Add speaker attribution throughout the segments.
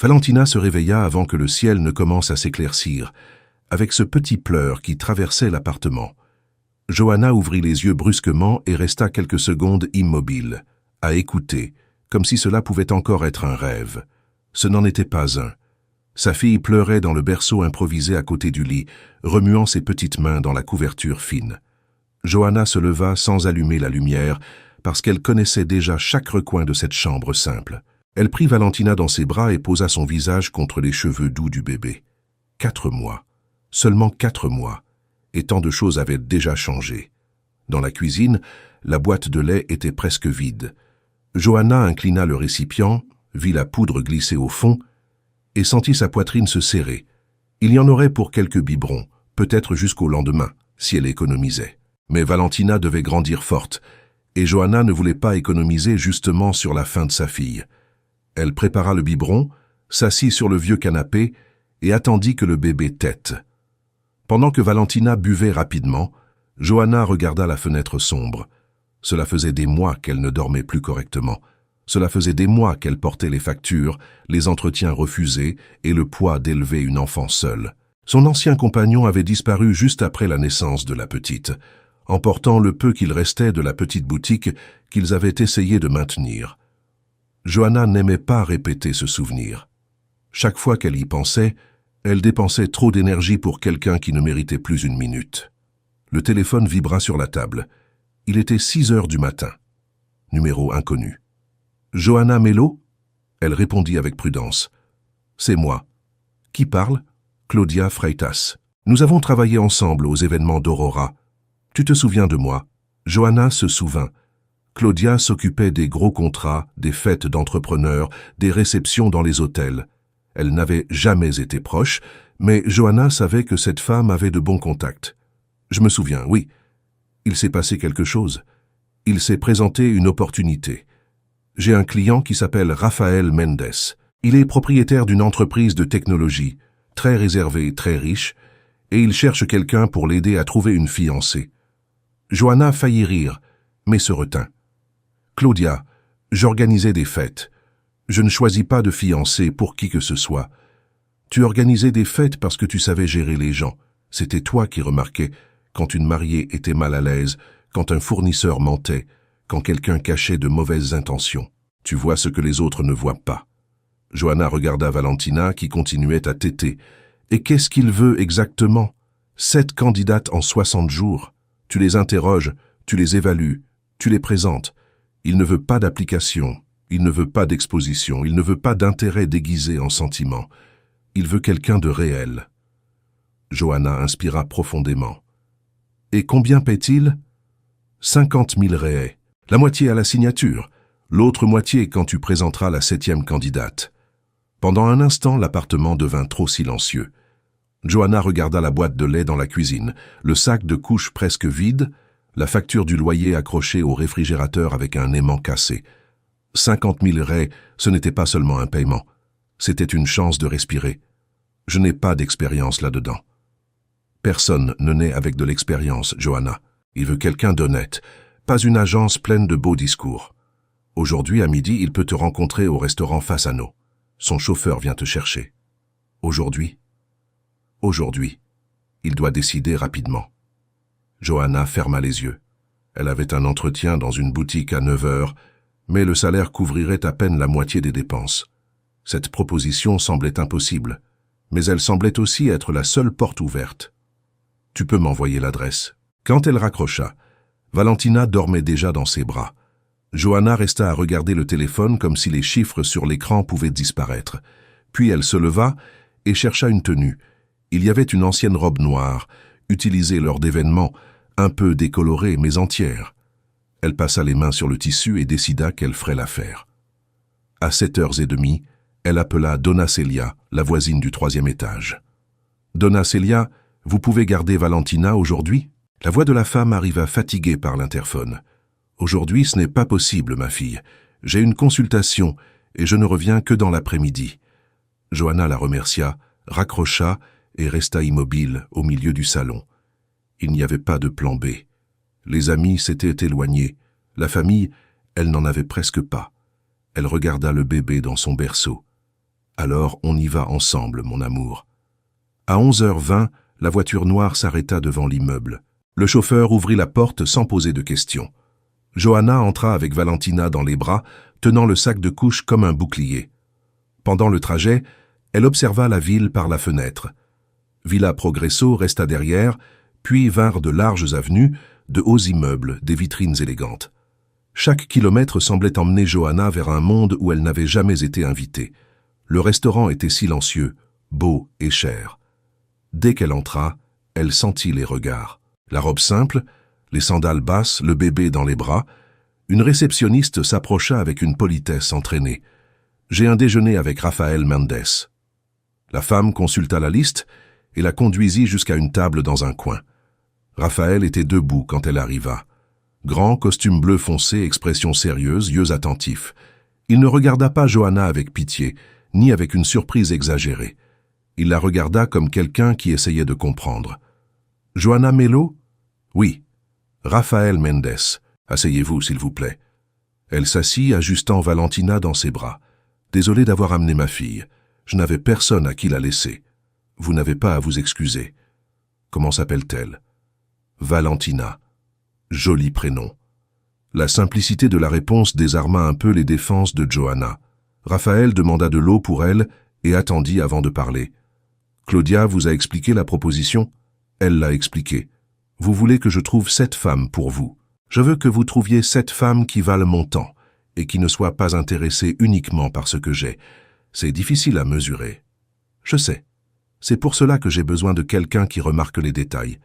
Speaker 1: Valentina se réveilla avant que le ciel ne commence à s'éclaircir, avec ce petit pleur qui traversait l'appartement. Johanna ouvrit les yeux brusquement et resta quelques secondes immobile, à écouter, comme si cela pouvait encore être un rêve. Ce n'en était pas un. Sa fille pleurait dans le berceau improvisé à côté du lit, remuant ses petites mains dans la couverture fine. Johanna se leva sans allumer la lumière, parce qu'elle connaissait déjà chaque recoin de cette chambre simple. Elle prit Valentina dans ses bras et posa son visage contre les cheveux doux du bébé. 4 mois. Seulement 4 mois. Et tant de choses avaient déjà changé. Dans la cuisine, la boîte de lait était presque vide. Johanna inclina le récipient, vit la poudre glisser au fond, et sentit sa poitrine se serrer. Il y en aurait pour quelques biberons, peut-être jusqu'au lendemain, si elle économisait. Mais Valentina devait grandir forte, et Johanna ne voulait pas économiser justement sur la faim de sa fille. Elle prépara le biberon, s'assit sur le vieux canapé et attendit que le bébé tète. Pendant que Valentina buvait rapidement, Johanna regarda la fenêtre sombre. Cela faisait des mois qu'elle ne dormait plus correctement. Cela faisait des mois qu'elle portait les factures, les entretiens refusés et le poids d'élever une enfant seule. Son ancien compagnon avait disparu juste après la naissance de la petite, emportant le peu qu'il restait de la petite boutique qu'ils avaient essayé de maintenir. Johanna n'aimait pas répéter ce souvenir. Chaque fois qu'elle y pensait, elle dépensait trop d'énergie pour quelqu'un qui ne méritait plus une minute. Le téléphone vibra sur la table. Il était 6 heures du matin. Numéro inconnu. « Johanna Mello ?» Elle répondit avec prudence. « C'est moi. »« Qui parle ?»« Claudia Freitas. Nous avons travaillé ensemble aux événements d'Aurora. Tu te souviens de moi ?» Johanna se souvint. Claudia s'occupait des gros contrats, des fêtes d'entrepreneurs, des réceptions dans les hôtels. Elle n'avait jamais été proche, mais Johanna savait que cette femme avait de bons contacts. Je me souviens, oui. Il s'est passé quelque chose. Il s'est présenté une opportunité. J'ai un client qui s'appelle Rafael Mendes. Il est propriétaire d'une entreprise de technologie, très réservé, très riche, et il cherche quelqu'un pour l'aider à trouver une fiancée. Johanna faillit rire, mais se retint. Claudia, j'organisais des fêtes. Je ne choisis pas de fiancée pour qui que ce soit. Tu organisais des fêtes parce que tu savais gérer les gens. C'était toi qui remarquais quand une mariée était mal à l'aise, quand un fournisseur mentait, quand quelqu'un cachait de mauvaises intentions. Tu vois ce que les autres ne voient pas. Johanna regarda Valentina qui continuait à téter. Et qu'est-ce qu'il veut exactement? 7 candidates en 60 jours. Tu les interroges, tu les évalues, tu les présentes. Il ne veut pas d'application, il ne veut pas d'exposition, il ne veut pas d'intérêt déguisé en sentiment. Il veut quelqu'un de réel. Johanna inspira profondément. Et combien paie-t-il? 50 000 réais. La moitié à la signature, l'autre moitié quand tu présenteras la 7e candidate. Pendant un instant, l'appartement devint trop silencieux. Johanna regarda la boîte de lait dans la cuisine, le sac de couches presque vide, la facture du loyer accrochée au réfrigérateur avec un aimant cassé. 50 000 raies, ce n'était pas seulement un paiement. C'était une chance de respirer. Je n'ai pas d'expérience là-dedans. Personne ne naît avec de l'expérience, Johanna. Il veut quelqu'un d'honnête, pas une agence pleine de beaux discours. Aujourd'hui, à midi, il peut te rencontrer au restaurant Fasano. Son chauffeur vient te chercher. Aujourd'hui, il doit décider rapidement. Johanna ferma les yeux. Elle avait un entretien dans une boutique à 9 heures, mais le salaire couvrirait à peine la moitié des dépenses. Cette proposition semblait impossible, mais elle semblait aussi être la seule porte ouverte. « Tu peux m'envoyer l'adresse. » Quand elle raccrocha, Valentina dormait déjà dans ses bras. Johanna resta à regarder le téléphone comme si les chiffres sur l'écran pouvaient disparaître. Puis elle se leva et chercha une tenue. Il y avait une ancienne robe noire, utilisée lors d'événements, un peu décolorée mais entière. Elle passa les mains sur le tissu et décida qu'elle ferait l'affaire. À 7h30, elle appela Donna Celia, la voisine du 3e étage. « Donna Celia, vous pouvez garder Valentina aujourd'hui ?» La voix de la femme arriva fatiguée par l'interphone. « Aujourd'hui, ce n'est pas possible, ma fille. J'ai une consultation et je ne reviens que dans l'après-midi. » Johanna la remercia, raccrocha et resta immobile au milieu du salon. Il n'y avait pas de plan B. Les amis s'étaient éloignés. La famille, elle n'en avait presque pas. Elle regarda le bébé dans son berceau. Alors on y va ensemble, mon amour. À 11h20, la voiture noire s'arrêta devant l'immeuble. Le chauffeur ouvrit la porte sans poser de questions. Johanna entra avec Valentina dans les bras, tenant le sac de couche comme un bouclier. Pendant le trajet, elle observa la ville par la fenêtre. Villa Progresso resta derrière, puis vinrent de larges avenues, de hauts immeubles, des vitrines élégantes. Chaque kilomètre semblait emmener Johanna vers un monde où elle n'avait jamais été invitée. Le restaurant était silencieux, beau et cher. Dès qu'elle entra, elle sentit les regards. La robe simple, les sandales basses, le bébé dans les bras, une réceptionniste s'approcha avec une politesse entraînée. « J'ai un déjeuner avec Rafael Mendes. » La femme consulta la liste et la conduisit jusqu'à une table dans un coin. Raphaël était debout quand elle arriva. Grand, costume bleu foncé, expression sérieuse, yeux attentifs. Il ne regarda pas Johanna avec pitié, ni avec une surprise exagérée. Il la regarda comme quelqu'un qui essayait de comprendre. « Johanna Mello ?»« Oui. »« Rafael Mendes. Asseyez-vous, s'il vous plaît. » Elle s'assit, ajustant Valentina dans ses bras. « Désolé d'avoir amené ma fille. Je n'avais personne à qui la laisser. Vous n'avez pas à vous excuser. Comment s'appelle-t-elle ? » Valentina. Joli prénom. La simplicité de la réponse désarma un peu les défenses de Johanna. Raphaël demanda de l'eau pour elle et attendit avant de parler. « Claudia vous a expliqué la proposition ?» Elle l'a expliqué. « Vous voulez que je trouve 7 femmes pour vous. Je veux que vous trouviez 7 femmes qui valent mon temps et qui ne soient pas intéressées uniquement par ce que j'ai. C'est difficile à mesurer. Je sais. C'est pour cela que j'ai besoin de quelqu'un qui remarque les détails. »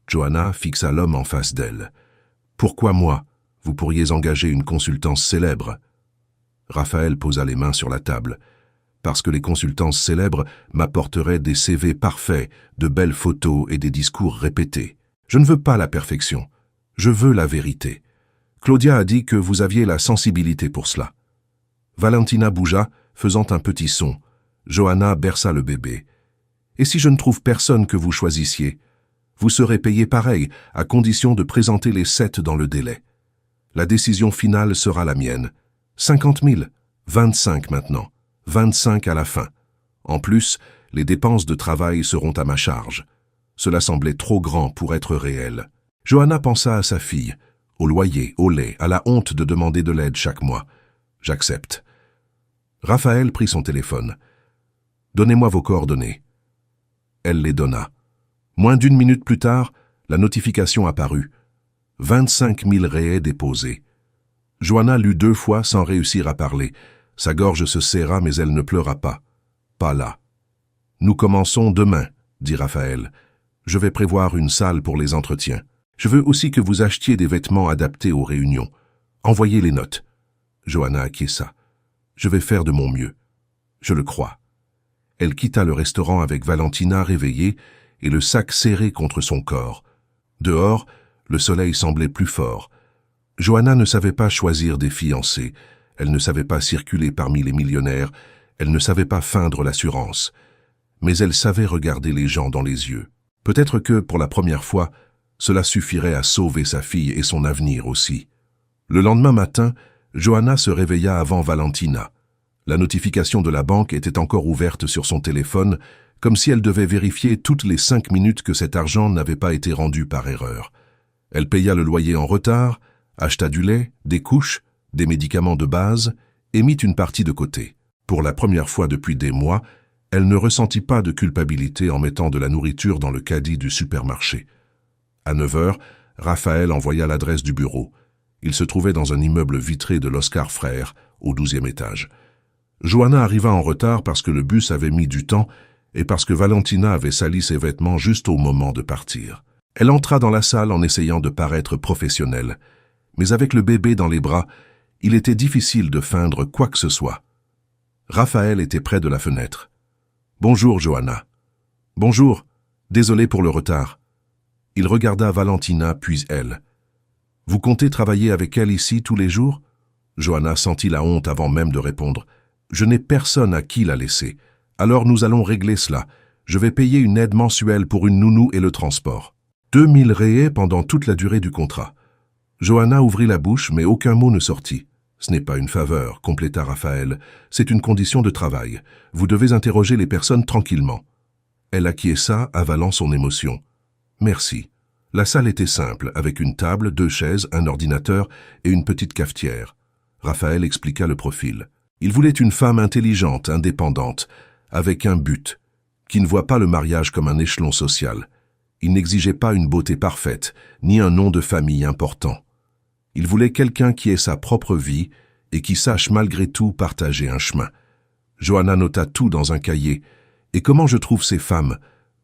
Speaker 1: Johanna fixa l'homme en face d'elle. « Pourquoi moi? Vous pourriez engager une consultance célèbre. » Raphaël posa les mains sur la table. « Parce que les consultances célèbres m'apporteraient des CV parfaits, de belles photos et des discours répétés. Je ne veux pas la perfection. Je veux la vérité. Claudia a dit que vous aviez la sensibilité pour cela. » Valentina bougea, faisant un petit son. Johanna berça le bébé. « Et si je ne trouve personne que vous choisissiez? Vous serez payé pareil, à condition de présenter les 7 dans le délai. La décision finale sera la mienne. 50 000, 25 maintenant, 25 à la fin. En plus, les dépenses de travail seront à ma charge. » Cela semblait trop grand pour être réel. Johanna pensa à sa fille, au loyer, au lait, à la honte de demander de l'aide chaque mois. « J'accepte. » Raphaël prit son téléphone. « Donnez-moi vos coordonnées. » Elle les donna. Moins d'1 minute plus tard, la notification apparut. 25 000 raies déposés. Johanna lut 2 fois sans réussir à parler. Sa gorge se serra, mais elle ne pleura pas. Pas là. « Nous commençons demain, » dit Raphaël. « Je vais prévoir une salle pour les entretiens. Je veux aussi que vous achetiez des vêtements adaptés aux réunions. Envoyez les notes. » Johanna acquiesça. « Je vais faire de mon mieux. Je le crois. » Elle quitta le restaurant avec Valentina réveillée et le sac serré contre son corps. Dehors, le soleil semblait plus fort. Johanna ne savait pas choisir des fiancés, elle ne savait pas circuler parmi les millionnaires, elle ne savait pas feindre l'assurance. Mais elle savait regarder les gens dans les yeux. Peut-être que, pour la première fois, cela suffirait à sauver sa fille et son avenir aussi. Le lendemain matin, Johanna se réveilla avant Valentina. La notification de la banque était encore ouverte sur son téléphone, comme si elle devait vérifier toutes les 5 minutes que cet argent n'avait pas été rendu par erreur. Elle paya le loyer en retard, acheta du lait, des couches, des médicaments de base et mit une partie de côté. Pour la première fois depuis des mois, elle ne ressentit pas de culpabilité en mettant de la nourriture dans le caddie du supermarché. À 9h, Raphaël envoya l'adresse du bureau. Il se trouvait dans un immeuble vitré de l'Oscar Frères, au 12e étage. Johanna arriva en retard parce que le bus avait mis du temps et parce que Valentina avait sali ses vêtements juste au moment de partir. Elle entra dans la salle en essayant de paraître professionnelle, mais avec le bébé dans les bras, il était difficile de feindre quoi que ce soit. Raphaël était près de la fenêtre. « Bonjour, Johanna. »« Bonjour. Désolé pour le retard. » Il regarda Valentina, puis elle. « Vous comptez travailler avec elle ici tous les jours ?» Johanna sentit la honte avant même de répondre. « Je n'ai personne à qui la laisser. Alors nous allons régler cela. Je vais payer une aide mensuelle pour une nounou et le transport. 2000 réés pendant toute la durée du contrat. » Johanna ouvrit la bouche, mais aucun mot ne sortit. Ce n'est pas une faveur, compléta Raphaël, c'est une condition de travail. Vous devez interroger les personnes tranquillement. Elle acquiesça, avalant son émotion. Merci. La salle était simple, avec une table, 2 chaises, un ordinateur et une petite cafetière. Raphaël expliqua le profil. Il voulait une femme intelligente, indépendante, avec un but, qui ne voit pas le mariage comme un échelon social. Il n'exigeait pas une beauté parfaite, ni un nom de famille important. Il voulait quelqu'un qui ait sa propre vie et qui sache malgré tout partager un chemin. Johanna nota tout dans un cahier. Et comment je trouve ces femmes?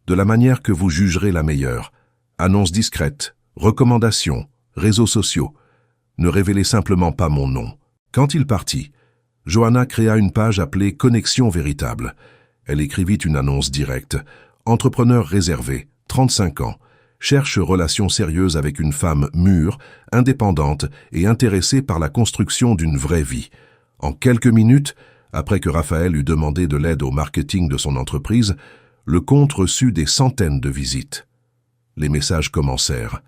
Speaker 1: De la manière que vous jugerez la meilleure. Annonces discrètes, recommandations, réseaux sociaux. Ne révélez simplement pas mon nom. Quand il partit, Johanna créa une page appelée « Connexion véritable ». Elle écrivit une annonce directe. Entrepreneur réservé, 35 ans, cherche relation sérieuse avec une femme mûre, indépendante et intéressée par la construction d'une vraie vie. En quelques minutes, après que Raphaël eut demandé de l'aide au marketing de son entreprise, le compte reçut des centaines de visites. Les messages commencèrent.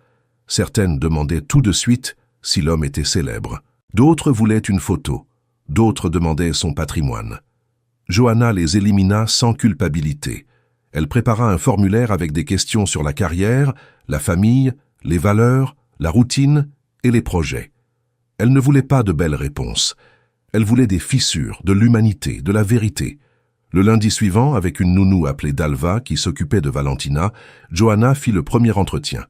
Speaker 1: Certaines demandaient tout de suite si l'homme était célèbre. D'autres voulaient une photo. D'autres demandaient son patrimoine. Johanna les élimina sans culpabilité. Elle prépara un formulaire avec des questions sur la carrière, la famille, les valeurs, la routine et les projets. Elle ne voulait pas de belles réponses. Elle voulait des fissures, de l'humanité, de la vérité. Le lundi suivant, avec une nounou appelée Dalva qui s'occupait de Valentina, Johanna fit le premier entretien.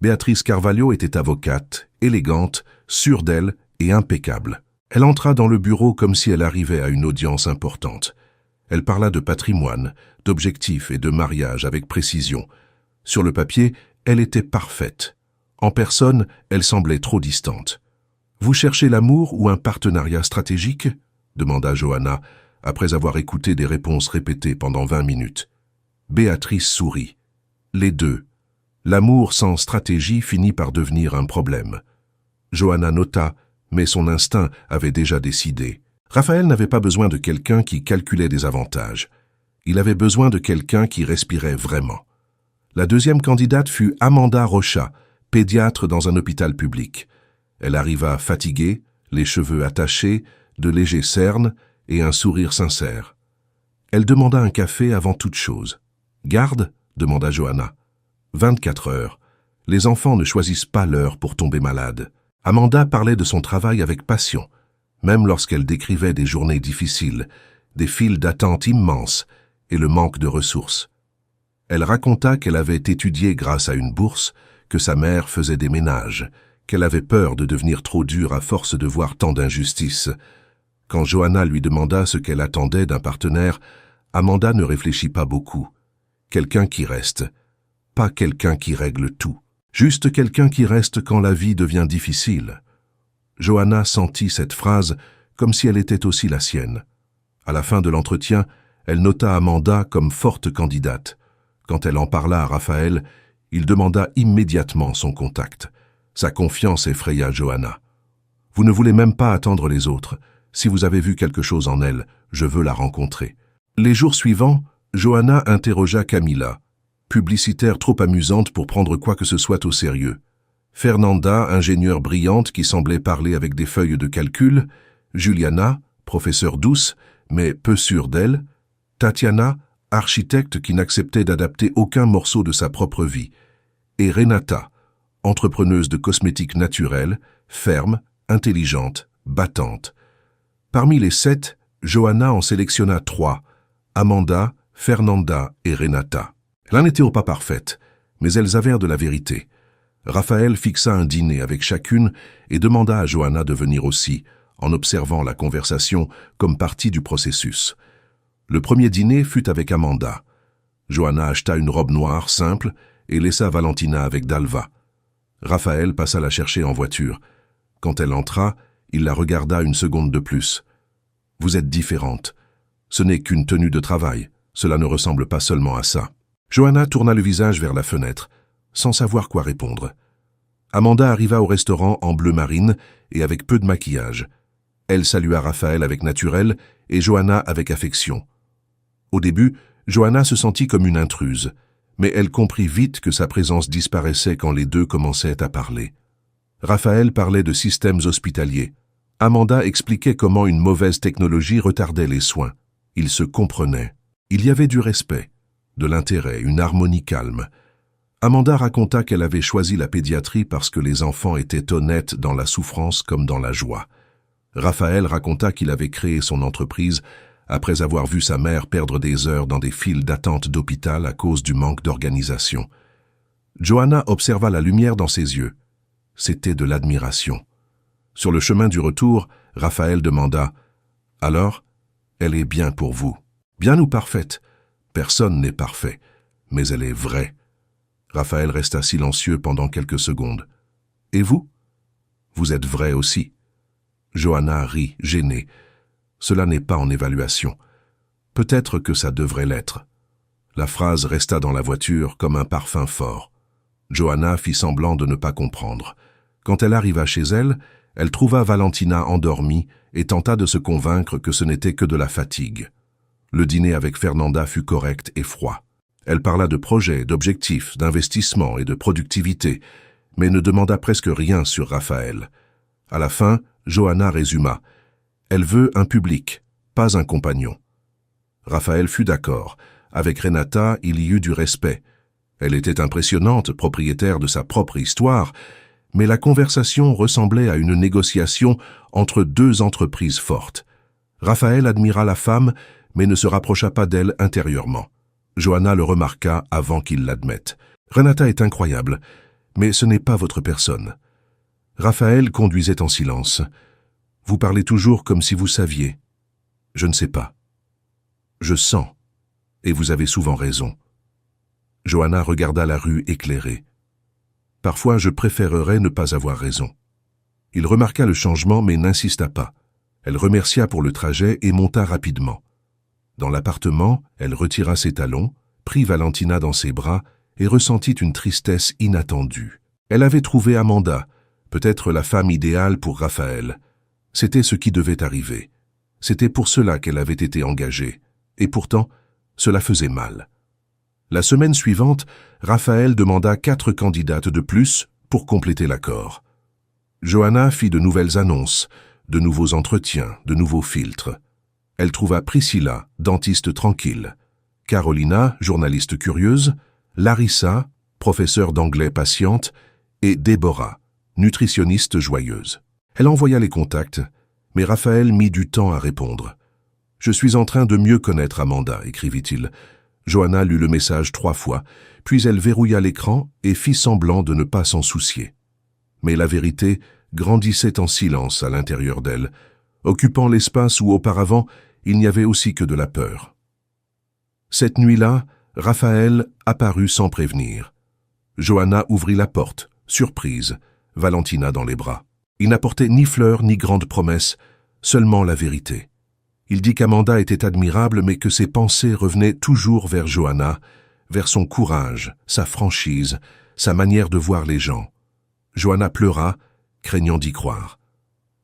Speaker 1: Béatrice Carvalho était avocate, élégante, sûre d'elle et impeccable. Elle entra dans le bureau comme si elle arrivait à une audience importante. Elle parla de patrimoine, d'objectifs et de mariage avec précision. Sur le papier, elle était parfaite. En personne, elle semblait trop distante. « Vous cherchez l'amour ou un partenariat stratégique ?» demanda Johanna, après avoir écouté des réponses répétées pendant 20 minutes. Béatrice sourit. Les deux. L'amour sans stratégie finit par devenir un problème. Johanna nota, mais son instinct avait déjà décidé. Raphaël n'avait pas besoin de quelqu'un qui calculait des avantages. Il avait besoin de quelqu'un qui respirait vraiment. La deuxième candidate fut Amanda Rocha, pédiatre dans un hôpital public. Elle arriva fatiguée, les cheveux attachés, de légers cernes et un sourire sincère. Elle demanda un café avant toute chose. « Garde ?» demanda Johanna. 24 heures. Les enfants ne choisissent pas l'heure pour tomber malade. Amanda parlait de son travail avec passion, même lorsqu'elle décrivait des journées difficiles, des files d'attente immenses et le manque de ressources. Elle raconta qu'elle avait étudié grâce à une bourse, que sa mère faisait des ménages, qu'elle avait peur de devenir trop dure à force de voir tant d'injustices. Quand Johanna lui demanda ce qu'elle attendait d'un partenaire, Amanda ne réfléchit pas beaucoup. Quelqu'un qui reste, pas quelqu'un qui règle tout. Juste quelqu'un qui reste quand la vie devient difficile. Johanna sentit cette phrase comme si elle était aussi la sienne. À la fin de l'entretien, elle nota Amanda comme forte candidate. Quand elle en parla à Raphaël, il demanda immédiatement son contact. Sa confiance effraya Johanna. « Vous ne voulez même pas attendre les autres. Si vous avez vu quelque chose en elle, je veux la rencontrer. » Les jours suivants, Johanna interrogea Camilla, publicitaire trop amusante pour prendre quoi que ce soit au sérieux. Fernanda, ingénieure brillante qui semblait parler avec des feuilles de calcul. Juliana, professeure douce, mais peu sûre d'elle. Tatiana, architecte qui n'acceptait d'adapter aucun morceau de sa propre vie. Et Renata, entrepreneuse de cosmétiques naturels, ferme, intelligente, battante. Parmi les 7, Johanna en sélectionna 3, Amanda, Fernanda et Renata. L'un n'était pas parfaite, mais elles avèrent de la vérité. Raphaël fixa un dîner avec chacune et demanda à Johanna de venir aussi, en observant la conversation comme partie du processus. Le premier dîner fut avec Amanda. Johanna acheta une robe noire simple et laissa Valentina avec Dalva. Raphaël passa la chercher en voiture. Quand elle entra, il la regarda une seconde de plus. « Vous êtes différente. Ce n'est qu'une tenue de travail. Cela ne ressemble pas seulement à ça. » Johanna tourna le visage vers la fenêtre, sans savoir quoi répondre. Amanda arriva au restaurant en bleu marine et avec peu de maquillage. Elle salua Raphaël avec naturel et Johanna avec affection. Au début, Johanna se sentit comme une intruse, mais elle comprit vite que sa présence disparaissait quand les deux commençaient à parler. Raphaël parlait de systèmes hospitaliers. Amanda expliquait comment une mauvaise technologie retardait les soins. Ils se comprenaient. Il y avait du respect, de l'intérêt, une harmonie calme. Amanda raconta qu'elle avait choisi la pédiatrie parce que les enfants étaient honnêtes dans la souffrance comme dans la joie. Raphaël raconta qu'il avait créé son entreprise après avoir vu sa mère perdre des heures dans des files d'attente d'hôpital à cause du manque d'organisation. Johanna observa la lumière dans ses yeux. C'était de l'admiration. Sur le chemin du retour, Raphaël demanda « Alors, elle est bien pour vous. Bien ou parfaite? Personne n'est parfait, mais elle est vraie. » Raphaël resta silencieux pendant quelques secondes. « Et vous? Vous êtes vrai aussi. » Johanna rit, gênée. Cela n'est pas en évaluation. Peut-être que ça devrait l'être. La phrase resta dans la voiture comme un parfum fort. Johanna fit semblant de ne pas comprendre. Quand elle arriva chez elle, elle trouva Valentina endormie et tenta de se convaincre que ce n'était que de la fatigue. Le dîner avec Fernanda fut correct et froid. Elle parla de projets, d'objectifs, d'investissement et de productivité, mais ne demanda presque rien sur Raphaël. À la fin, Johanna résuma. Elle veut un public, pas un compagnon. Raphaël fut d'accord. Avec Renata, il y eut du respect. Elle était impressionnante, propriétaire de sa propre histoire, mais la conversation ressemblait à une négociation entre deux entreprises fortes. Raphaël admira la femme, mais ne se rapprocha pas d'elle intérieurement. Johanna le remarqua avant qu'il l'admette. « Renata est incroyable, mais ce n'est pas votre personne. » Raphaël conduisait en silence. « Vous parlez toujours comme si vous saviez. »« Je ne sais pas. »« Je sens. Et vous avez souvent raison. » Johanna regarda la rue éclairée. « Parfois, je préférerais ne pas avoir raison. » Il remarqua le changement mais n'insista pas. Elle remercia pour le trajet et monta rapidement. Dans l'appartement, elle retira ses talons, prit Valentina dans ses bras et ressentit une tristesse inattendue. Elle avait trouvé Amanda, peut-être la femme idéale pour Raphaël. C'était ce qui devait arriver. C'était pour cela qu'elle avait été engagée. Et pourtant, cela faisait mal. La semaine suivante, Raphaël demanda 4 candidates de plus pour compléter l'accord. Johanna fit de nouvelles annonces, de nouveaux entretiens, de nouveaux filtres. Elle trouva Priscilla, dentiste tranquille, Carolina, journaliste curieuse, Larissa, professeure d'anglais patiente, et Déborah, nutritionniste joyeuse. Elle envoya les contacts, mais Raphaël mit du temps à répondre. « Je suis en train de mieux connaître Amanda », écrivit-il. Johanna lut le message 3 fois, puis elle verrouilla l'écran et fit semblant de ne pas s'en soucier. Mais la vérité grandissait en silence à l'intérieur d'elle, occupant l'espace où auparavant il n'y avait aussi que de la peur. Cette nuit-là, Raphaël apparut sans prévenir. Johanna ouvrit la porte, surprise, Valentina dans les bras. Il n'apportait ni fleurs ni grandes promesses, seulement la vérité. Il dit qu'Amanda était admirable mais que ses pensées revenaient toujours vers Johanna, vers son courage, sa franchise, sa manière de voir les gens. Johanna pleura, craignant d'y croire.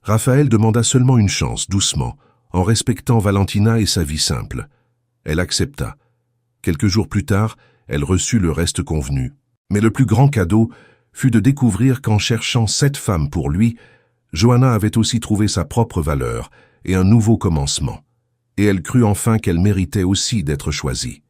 Speaker 1: Raphaël demanda seulement une chance, doucement, en respectant Valentina et sa vie simple. Elle accepta. Quelques jours plus tard, elle reçut le reste convenu. Mais le plus grand cadeau fut de découvrir qu'en cherchant 7 femmes pour lui, Johanna avait aussi trouvé sa propre valeur et un nouveau commencement. Et elle crut enfin qu'elle méritait aussi d'être choisie.